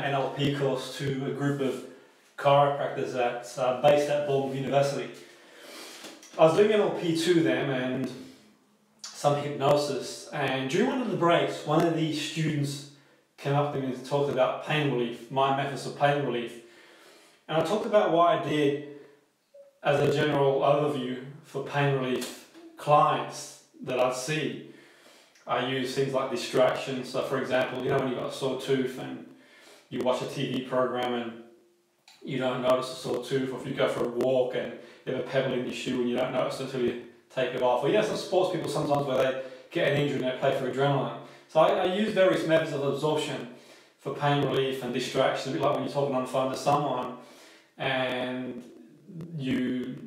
NLP course to a group of chiropractors based at Bournemouth University. I was doing NLP to them and some hypnosis, and during one of the breaks, one of the students came up to me and talked about pain relief, my methods of pain relief. And I talked about what I did as a general overview for pain relief clients that I'd see. I use things like distractions. So for example, you know when you've got a sore tooth and you watch a TV program and you don't notice a sore tooth, or if you go for a walk and you have a pebble in your shoe and you don't notice it until you take it off. Or some sports people sometimes where they get an injury and they play for adrenaline. So I use various methods of absorption for pain relief and distraction, a bit like when you're talking on the phone to someone and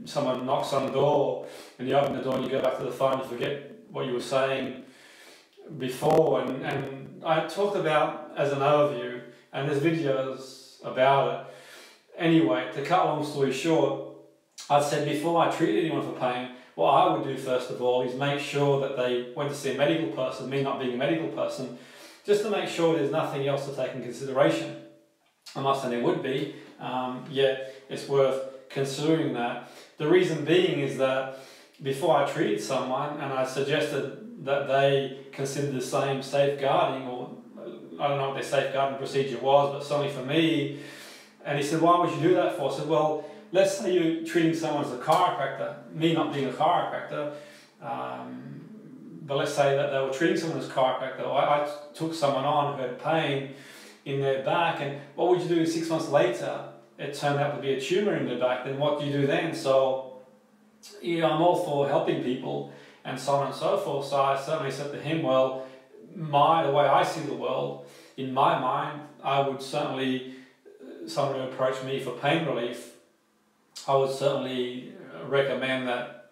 someone knocks on the door and you open the door and you go back to the phone and forget what you were saying before. And I talked about as an overview, and there's videos about it. Anyway, to cut a long story short, I said before I treat anyone for pain, what I would do first of all is make sure that they went to see a medical person, me not being a medical person, just to make sure there's nothing else to take in consideration. I'm not saying there would be, yet it's worth considering that. The reason being is that before I treated someone and I suggested that they consider the same safeguarding, or I don't know what their safeguarding procedure was, but certainly for me, and he said, why would you do that for? I said, well, let's say you're treating someone as a chiropractor, me not being a chiropractor, but let's say that they were treating someone as a chiropractor. I took someone on who had pain in their back, and what would you do 6 months later? It turned out to be a tumour in their back. Then what do you do then? So, I'm all for helping people and so on and so forth. So I certainly said to him, well, the way I see the world, in my mind, I would certainly, someone who approached me for pain relief, I would certainly recommend that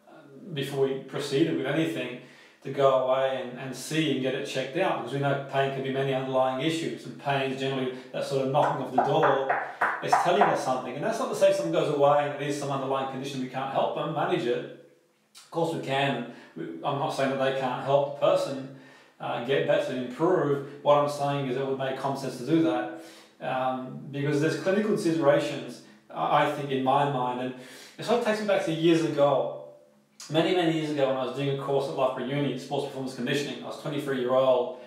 before we proceeded with anything, to go away and see and get it checked out, because we know pain can be many underlying issues, and pain is generally that sort of knocking off the door. It's telling us something, and that's not to say if someone goes away and it is some underlying condition we can't help them manage it. Of course we can. I'm not saying that they can't help the person get better and improve. What I'm saying is it would make common sense to do that, because there's clinical considerations, I think, in my mind, and it sort of takes me back to years ago. Many years ago, when I was doing a course at Loughborough Uni, Sports Performance Conditioning, I was 23-year-old.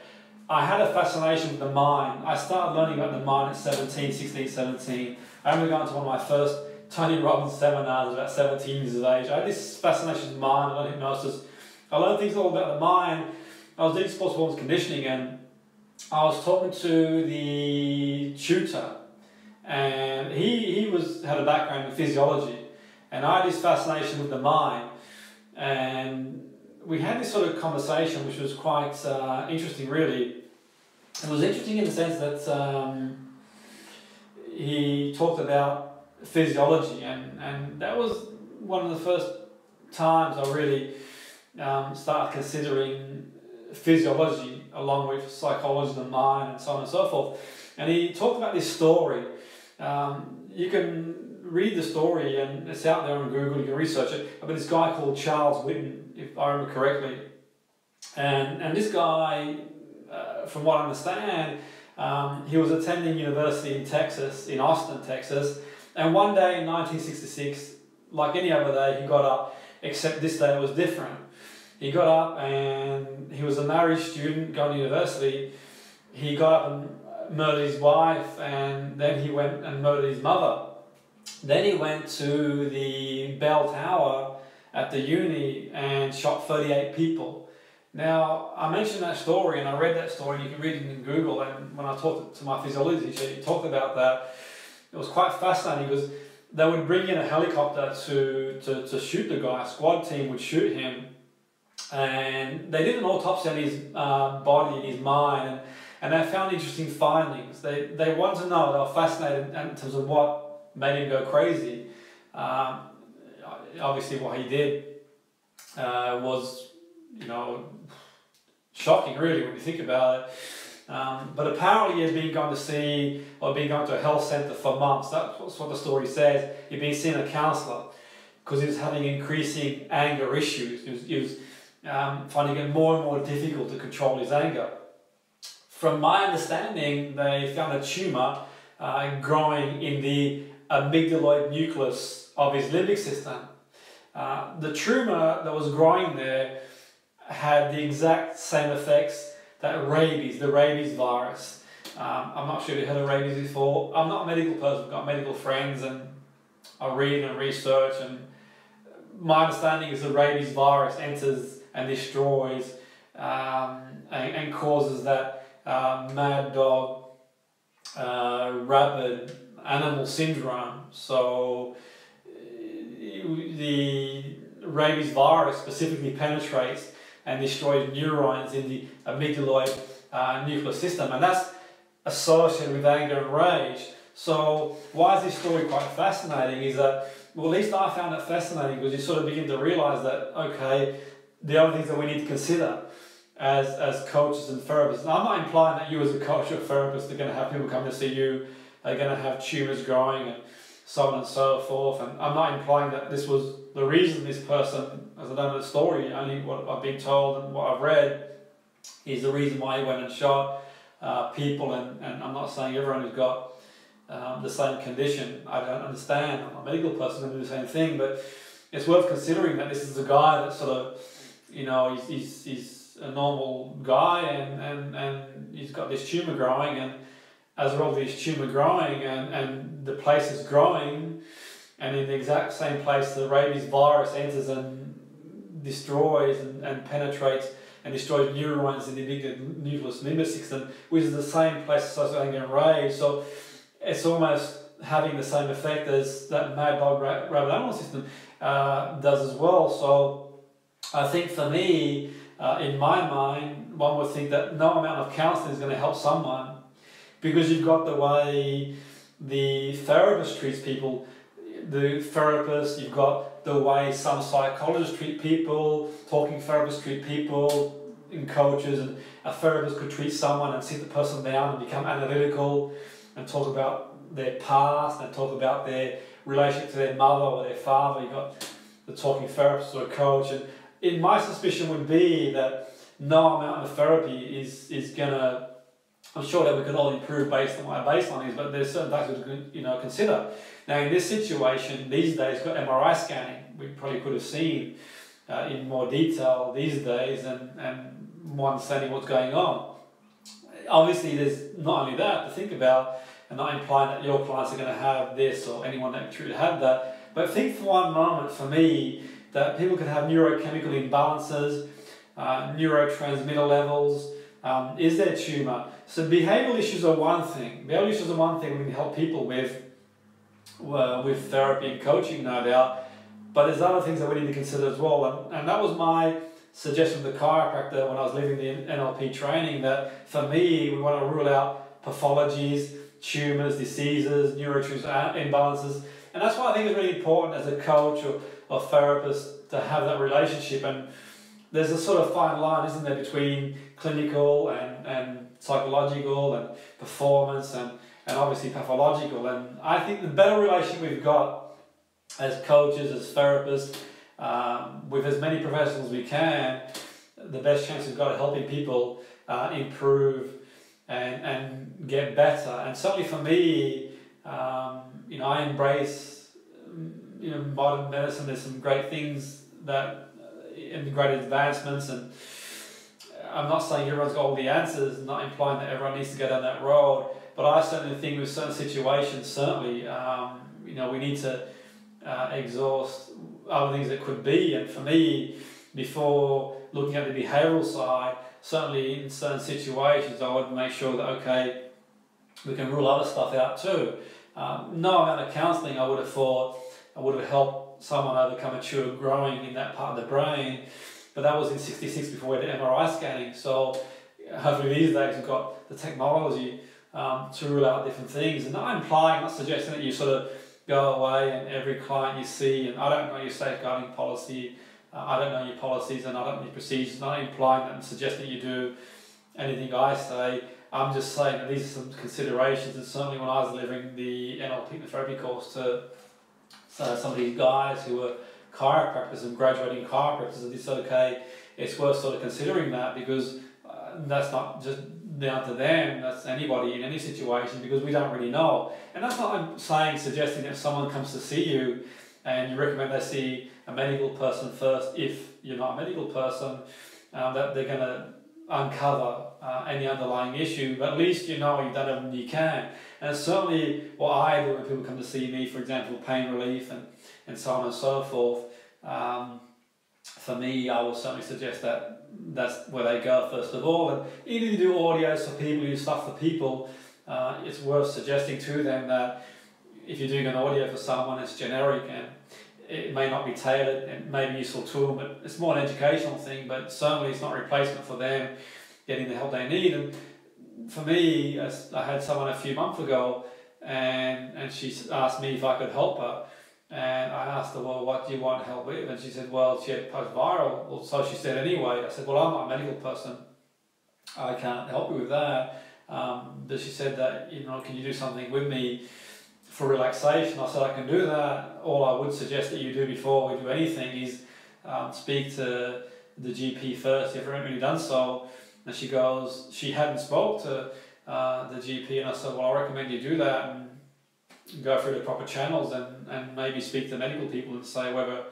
I had a fascination with the mind. I started learning about the mind at 16, 17. I remember going to one of my first Tony Robbins seminars about 17 years of age. I had this fascination with the mind. I learned hypnosis. I learned things all about the mind. I was doing sports performance conditioning, and I was talking to the tutor, and he had a background in physiology, and I had this fascination with the mind. And we had this sort of conversation, which was quite interesting, really. It was interesting in the sense that he talked about physiology, and that was one of the first times I really started considering physiology along with psychology of the mind and so on and so forth. And he talked about this story. You can read the story, and it's out there on Google, you can research it, about this guy called Charles Whitten, if I remember correctly. And this guy, from what I understand, he was attending university in Texas, in Austin, Texas, and one day in 1966, like any other day, he got up, except this day it was different. He got up, and he was a married student going to university. He got up and murdered his wife, and then he went and murdered his mother. Then he went to the bell tower at the uni and shot 38 people. Now, I mentioned that story, and I read that story, and you can read it in Google, and when I talked to my physiology teacher, he talked about that. It was quite fascinating, because they would bring in a helicopter to shoot the guy. A squad team would shoot him, and they did an autopsy on his body and his mind, and they found interesting findings. They wanted to know, they were fascinated in terms of what made him go crazy. Obviously what he did was, shocking really when you think about it. But apparently he had been going to a health centre for months. That's what the story says. He'd been seeing a counsellor because he was having increasing anger issues. He was finding it more and more difficult to control his anger. From my understanding, they found a tumour growing in the amygdaloid nucleus of his limbic system. The tumour that was growing there had the exact same effects that rabies, the rabies virus. I'm not sure if you've heard of rabies before. I'm not a medical person, I've got medical friends and I read and research, and my understanding is the rabies virus enters and destroys and causes that mad dog rabid animal syndrome. So the rabies virus specifically penetrates and destroys neurons in the amygdaloid nucleus system, and that's associated with anger and rage. So why is this story quite fascinating is that, well, at least I found it fascinating because you sort of begin to realise that, okay, the other things that we need to consider as coaches and therapists. And I'm not implying that you as a coach or therapist are going to have people come to see you, are going to have tumours growing and so on and so forth. And I'm not implying that this was the reason this person, as I don't know the story, only what I've been told and what I've read is the reason why he went and shot people. And I'm not saying everyone who's got the same condition, I don't understand, I'm not a medical person going to do the same thing, but it's worth considering that this is a guy that sort of, you know, he's a normal guy and he's got this tumour growing, and as a result of this tumour growing and the place is growing, and in the exact same place the rabies virus enters and destroys and penetrates and destroys neurons in the amygdaloid nucleus limbic system, which is the same place associated with anger and rage. So it's almost having the same effect as that mad dog rabbit animal system does as well. So I think for me, in my mind, one would think that no amount of counselling is going to help someone, because you've got the way the therapist treats people, the therapist, you've got the way some psychologists treat people, talking therapists treat people, and coaches, and a therapist could treat someone and sit the person down and become analytical and talk about their past and talk about their relationship to their mother or their father. You've got the talking therapist or a coach, and my suspicion would be that no amount of therapy is gonna, I'm sure that we can all improve based on what our baseline is, but there's certain factors to consider. Now in this situation, these days, got MRI scanning, we probably could have seen in more detail these days and more understanding what's going on. Obviously there's not only that to think about, and not implying that your clients are going to have this or anyone that truly have that, but think for one moment, for me, that people can have neurochemical imbalances, neurotransmitter levels, is there tumour? So behavioural issues are one thing. Behavioural issues are one thing we can help people with therapy and coaching, no doubt, but there's other things that we need to consider as well, and that was my suggestion to the chiropractor when I was leaving the NLP training, that for me, we want to rule out pathologies, tumours, diseases, neurotransmitter imbalances, and that's why I think it's really important as a coach or therapist to have that relationship. And there's a sort of fine line, isn't there, between clinical and psychological and performance and obviously pathological. And I think the better relationship we've got as coaches, as therapists, with as many professionals as we can, the best chance we've got of helping people improve and get better. And certainly for me, I embrace modern medicine. There's some great things and great advancements, and I'm not saying everyone's got all the answers, not implying that everyone needs to go down that road, but I certainly think with certain situations, certainly we need to exhaust other things that could be. And for me, before looking at the behavioural side, certainly in certain situations I would make sure that, okay, we can rule other stuff out too. No amount of counselling I would have thought I would have helped someone overcome a tumour growing in that part of the brain, but that was in '66 before we had MRI scanning. So hopefully these days we've got the technology to rule out different things. And not implying, not suggesting that you sort of go away and every client you see, and I don't know your safeguarding policy, I don't know your policies, and I don't know your procedures, not implying that and suggesting you do anything I say. I'm just saying that these are some considerations, and certainly when I was delivering the NLP therapy course to some of these guys who were chiropractors and graduating chiropractors, and they said, okay, it's worth sort of considering that, because that's not just down to them. That's anybody in any situation, because we don't really know. And that's not I'm saying, suggesting that if someone comes to see you and you recommend they see a medical person first, if you're not a medical person, that they're going to uncover any underlying issue, but at least you know you've done everything you can. And it's certainly what I do when people come to see me, for example, pain relief and so on and so forth. For me, I will certainly suggest that that's where they go first of all. And even if you do audios for people, you do stuff for people, it's worth suggesting to them that if you're doing an audio for someone, it's generic and it may not be tailored and may be useful to them, but it's more an educational thing, but certainly it's not a replacement for them getting the help they need. And for me, I had someone a few months ago and she asked me if I could help her. And I asked her, well, what do you want help with? And she said, well, she had post-viral. Well, so she said anyway. I said, well, I'm not a medical person. I can't help you with that. But she said that, can you do something with me for relaxation? I said, I can do that. All I would suggest that you do before we do anything is speak to the GP first, if you haven't really done so. And she goes, she hadn't spoke to the GP, and I said, well, I recommend you do that and go through the proper channels and maybe speak to medical people and say whether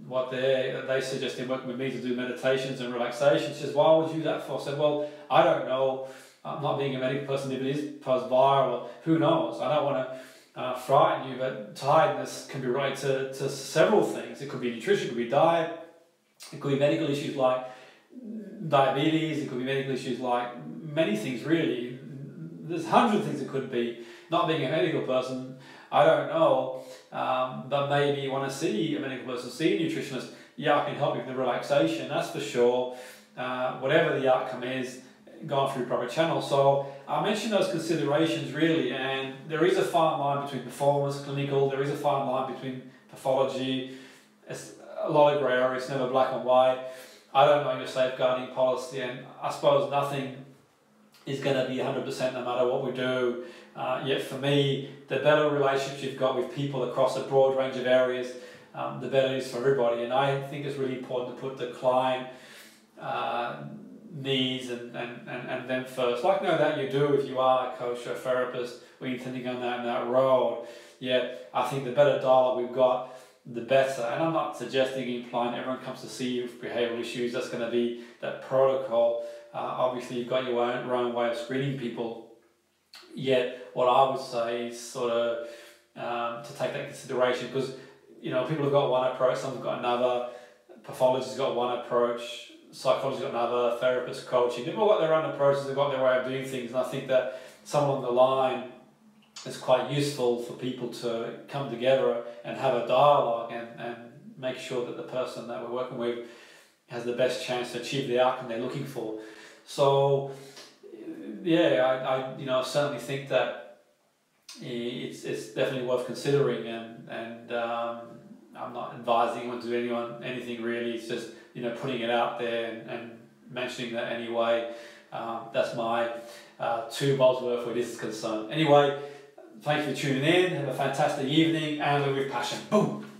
what they suggest in working with me to do meditations and relaxation. She says, why would you do that for? I said, well, I don't know. I'm not being a medical person, if it is post-viral, who knows? I don't want to frighten you, but tiredness can be related to several things. It could be nutrition, it could be diet, it could be medical issues like diabetes, it could be medical issues like many things really. There's hundreds of things it could be. Not being a medical person, I don't know, but maybe you want to see a medical person, see a nutritionist. Yeah, I can help you with the relaxation, that's for sure. Whatever the outcome is, going through proper channels. So I mentioned those considerations really, and there is a fine line between performance, clinical, there is a fine line between pathology. It's a lot of grey area, it's never black and white. I don't know your safeguarding policy, and I suppose nothing is going to be 100% no matter what we do. Yet for me, the better relationships you've got with people across a broad range of areas, the better it is for everybody. And I think it's really important to put the client needs and them first. Like no doubt you do if you are a coach or a therapist or you're intending on that road. Yet I think the better dialogue we've got, the better. And I'm not suggesting, implying everyone comes to see you with behavioural issues. That's going to be that protocol. Obviously you've got your own way of screening people. Yet what I would say is sort of to take that into consideration, because people have got one approach, some have got another, pathologists got one approach, psychologists got another, therapists, coaching, they've all got their own approaches, they've got their way of doing things, and I think that somewhere along the line it's quite useful for people to come together and have a dialogue and make sure that the person that we're working with has the best chance to achieve the outcome they're looking for. So yeah, I certainly think that it's definitely worth considering, and I'm not advising anyone to do anything really. It's just putting it out there and mentioning that anyway. That's my 2 bobs worth where this is concerned. Anyway, thank you for tuning in. Have a fantastic evening and live with passion. Boom.